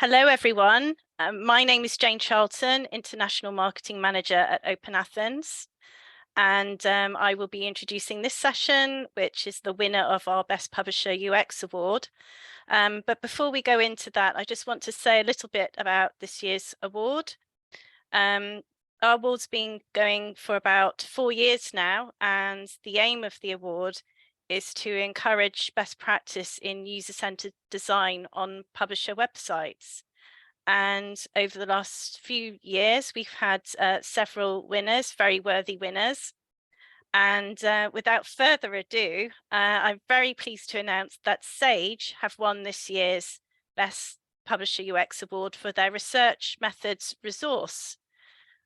Hello, everyone. My name is Jane Charlton, International Marketing Manager at OpenAthens. And I will be introducing this session, which is the winner of our Best Publisher UX Award. But before we go into that, I just want to say a little bit about this year's award. Our award's been going for about 4 years now, and the aim of the award is to encourage best practice in user-centered design on publisher websites. And over the last few years, we've had several winners, very worthy winners. And without further ado, I'm very pleased to announce that Sage have won this year's Best Publisher UX Award for their research methods resource.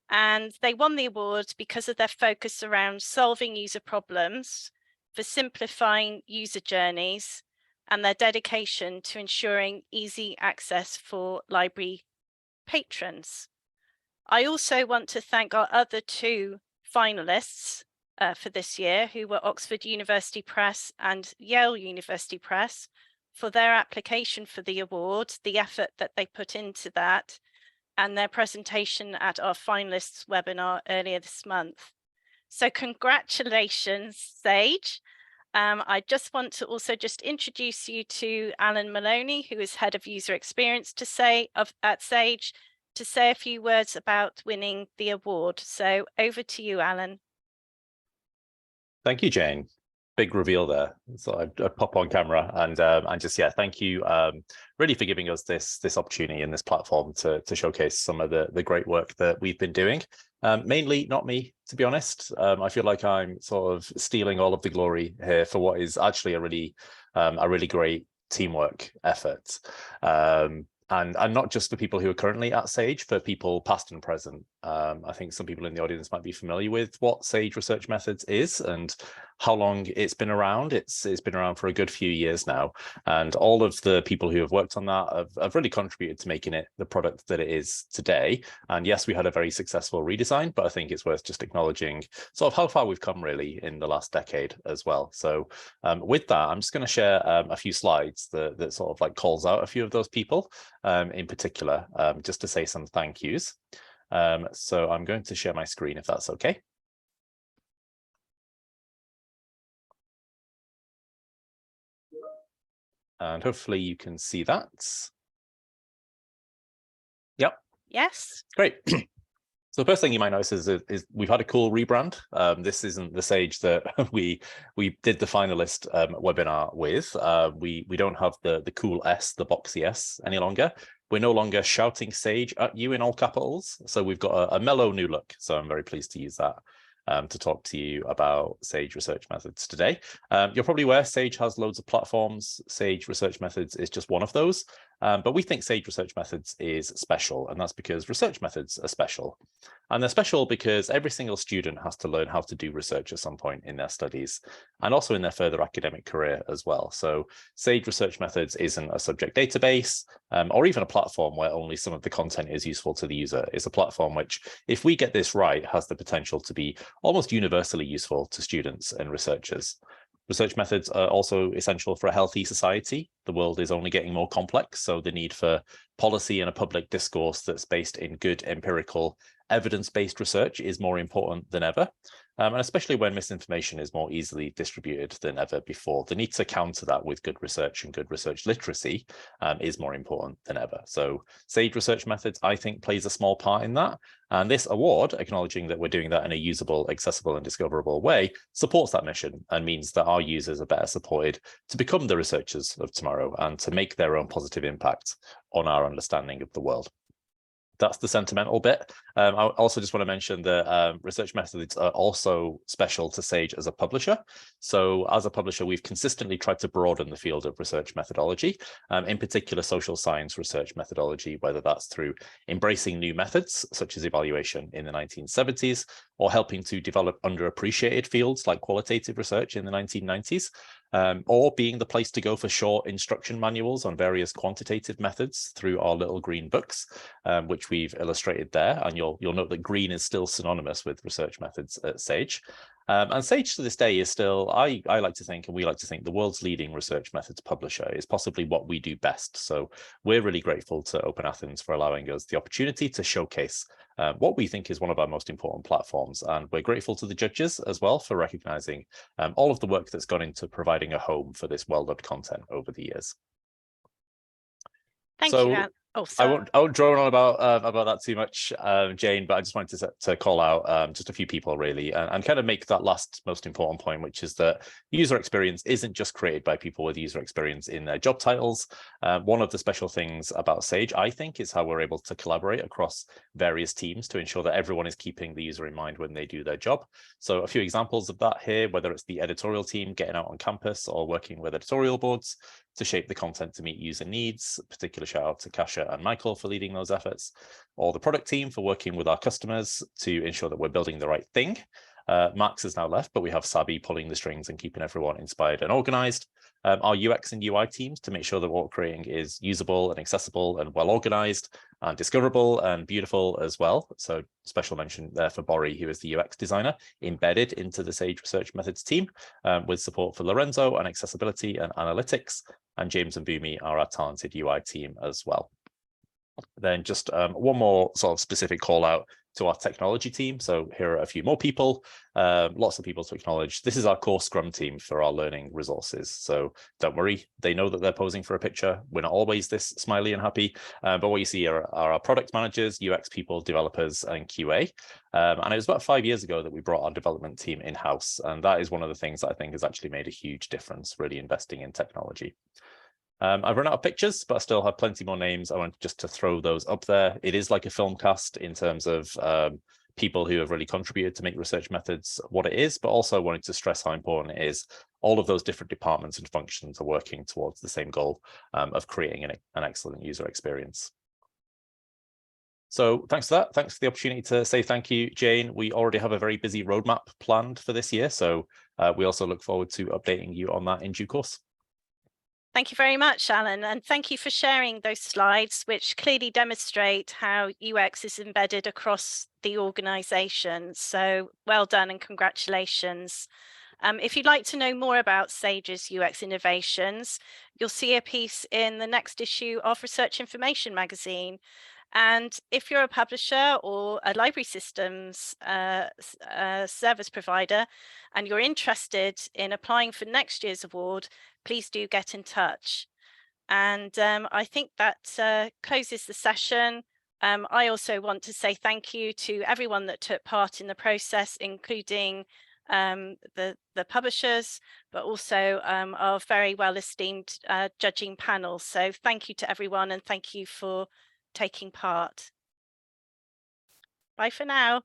And they won the award because of their focus around solving user problems, for simplifying user journeys, and their dedication to ensuring easy access for library patrons. I also want to thank our other two finalists for this year, who were Oxford University Press and Yale University Press, for their application for the award, the effort that they put into that, and their presentation at our finalists webinar earlier this month. So congratulations, Sage. I just want to also just introduce you to Alan Maloney, who is Head of User Experience at Sage, to say a few words about winning the award. So over to you, Alan. Thank you, Jane. Big reveal there. So I'd pop on camera and just, yeah, thank you really for giving us this opportunity and this platform to showcase some of the great work that we've been doing. Mainly not me, to be honest. I feel like I'm sort of stealing all of the glory here for what is actually a really great teamwork effort. And not just for people who are currently at Sage, for people past and present. I think some people in the audience might be familiar with what Sage Research Methods is and how long it's been around. It's been around for a good few years now. And all of the people who have worked on that have really contributed to making it the product that it is today. And yes, we had a very successful redesign, but I think it's worth just acknowledging sort of how far we've come really in the last decade as well. So with that, I'm just going to share a few slides that sort of like calls out a few of those people in particular, just to say some thank yous. So I'm going to share my screen if that's okay. And hopefully you can see that. Yep. Yes. Great. So the first thing you might notice is we've had a cool rebrand. This isn't the Sage that we did the finalist webinar with. We don't have the cool S, the boxy S any longer. We're no longer shouting Sage at you in all capitals. So we've got a mellow new look. So I'm very pleased to use that to talk to you about Sage Research Methods today. You're probably aware Sage has loads of platforms. Sage Research Methods is just one of those. But we think Sage Research Methods is special, and that's because research methods are special. And they're special because every single student has to learn how to do research at some point in their studies and also in their further academic career as well. So Sage Research Methods isn't a subject database or even a platform where only some of the content is useful to the user. It's a platform which, if we get this right, has the potential to be almost universally useful to students and researchers. Research methods are also essential for a healthy society. The world is only getting more complex, so the need for policy and a public discourse that's based in good empirical, evidence-based research is more important than ever. And especially when misinformation is more easily distributed than ever before. The need to counter that with good research and good research literacy is more important than ever. So Sage Research Methods, I think, plays a small part in that. And this award, acknowledging that we're doing that in a usable, accessible, and discoverable way, supports that mission and means that our users are better supported to become the researchers of tomorrow and to make their own positive impact on our understanding of the world. That's the sentimental bit. I also just want to mention that research methods are also special to Sage as a publisher. So as a publisher, we've consistently tried to broaden the field of research methodology, in particular social science research methodology, whether that's through embracing new methods, such as evaluation in the 1970s, or helping to develop underappreciated fields like qualitative research in the 1990s. Or being the place to go for short instruction manuals on various quantitative methods through our little green books, which we've illustrated there. And you'll note that green is still synonymous with research methods at Sage. And Sage to this day is still, I like to think, and we like to think, the world's leading research methods publisher is possibly what we do best. So we're really grateful to OpenAthens for allowing us the opportunity to showcase what we think is one of our most important platforms. And we're grateful to the judges as well for recognizing all of the work that's gone into providing a home for this well-loved content over the years. Thank you, Anne. Oh, sorry. I won't drone on about that too much, Jane, but I just wanted to call out just a few people really, and kind of make that last most important point, which is that user experience isn't just created by people with user experience in their job titles. One of the special things about Sage, I think, is how we're able to collaborate across various teams to ensure that everyone is keeping the user in mind when they do their job. So a few examples of that here, whether it's the editorial team getting out on campus or working with editorial boards to shape the content to meet user needs. Particular shout out to Kasia and Michael for leading those efforts, or the product team for working with our customers to ensure that we're building the right thing. Max has now left, but we have Sabi pulling the strings and keeping everyone inspired and organized. Our UX and UI teams to make sure that what we're creating is usable and accessible and well organized and discoverable and beautiful as well. So special mention there for Bori, who is the UX designer embedded into the Sage Research Methods team, with support for Lorenzo on accessibility and analytics, and James and Boomi are our talented UI team as well. Then just one more sort of specific call out to our technology team. So here are a few more people, lots of people to acknowledge. This is our core Scrum team for our learning resources. So don't worry, they know that they're posing for a picture. We're not always this smiley and happy, but what you see are our product managers, UX people, developers, and QA. And it was about 5 years ago that we brought our development team in-house. And that is one of the things that I think has actually made a huge difference, really investing in technology. I've run out of pictures, but I still have plenty more names. I want just to throw those up there. It is like a film cast in terms of people who have really contributed to make research methods what it is, but also wanted to stress how important it is. All of those different departments and functions are working towards the same goal of creating an excellent user experience. So thanks for that. Thanks for the opportunity to say thank you, Jane. We already have a very busy roadmap planned for this year. So we also look forward to updating you on that in due course. Thank you very much, Alan, and thank you for sharing those slides, which clearly demonstrate how UX is embedded across the organisation. So well done and congratulations. If you'd like to know more about Sage's UX innovations, you'll see a piece in the next issue of Research Information magazine. And if you're a publisher or a library systems service provider, and you're interested in applying for next year's award, please do get in touch. And I think that closes the session. I also want to say thank you to everyone that took part in the process, including the publishers, but also our very well esteemed judging panel. So thank you to everyone, and thank you for taking part. Bye for now.